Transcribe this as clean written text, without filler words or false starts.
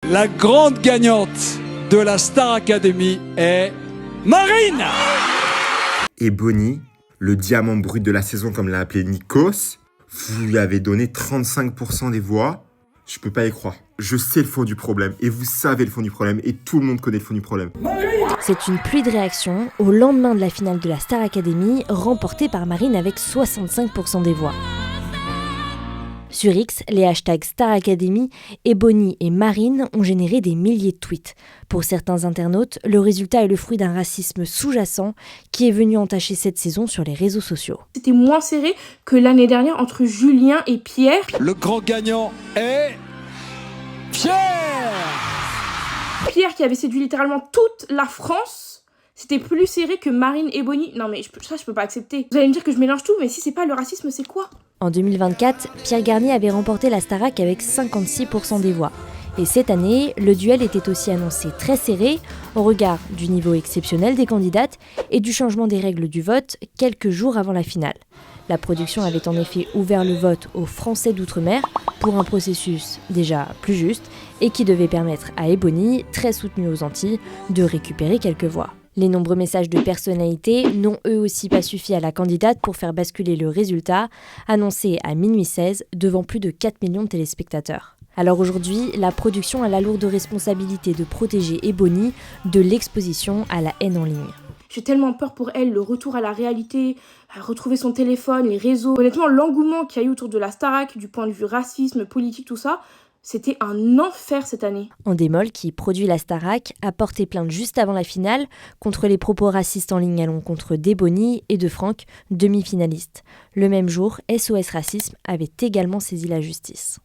La grande gagnante de la Star Academy est Marine. Et Bonnie, le diamant brut de la saison comme l'a appelé Nikos, vous lui avez donné 35% des voix. Je peux pas y croire. Je sais le fond du problème et vous savez le fond du problème et tout le monde connaît le fond du problème. C'est une pluie de réactions au lendemain de la finale de la Star Academy, remportée par Marine avec 65% des voix. Sur X, les hashtags Star Academy, Bonnie et Marine ont généré des milliers de tweets. Pour certains internautes, le résultat est le fruit d'un racisme sous-jacent qui est venu entacher cette saison sur les réseaux sociaux. C'était moins serré que l'année dernière entre Julien et Pierre. Le grand gagnant est Pierre. Pierre qui avait séduit littéralement toute la France. C'était plus serré que Marine et Bonnie. Non mais je peux pas accepter. Vous allez me dire que je mélange tout, mais si c'est pas le racisme, c'est quoi ? En 2024, Pierre Garnier avait remporté la Starac avec 56% des voix. Et cette année, le duel était aussi annoncé très serré au regard du niveau exceptionnel des candidates et du changement des règles du vote quelques jours avant la finale. La production avait en effet ouvert le vote aux Français d'outre-mer pour un processus déjà plus juste et qui devait permettre à Bonnie, très soutenue aux Antilles, de récupérer quelques voix. Les nombreux messages de personnalités n'ont eux aussi pas suffi à la candidate pour faire basculer le résultat, annoncé à minuit 16 devant plus de 4 millions de téléspectateurs. Alors aujourd'hui, la production a la lourde responsabilité de protéger Bonnie de l'exposition à la haine en ligne. J'ai tellement peur pour elle, le retour à la réalité, à retrouver son téléphone, les réseaux. Honnêtement, l'engouement qu'il y a eu autour de la Starac, du point de vue racisme, politique, tout ça, c'était un enfer cette année. Endemol, qui produit la Starac, a porté plainte juste avant la finale contre les propos racistes en ligne à l'encontre d'Ebony et de Franck, demi-finalistes. Le même jour, SOS Racisme avait également saisi la justice.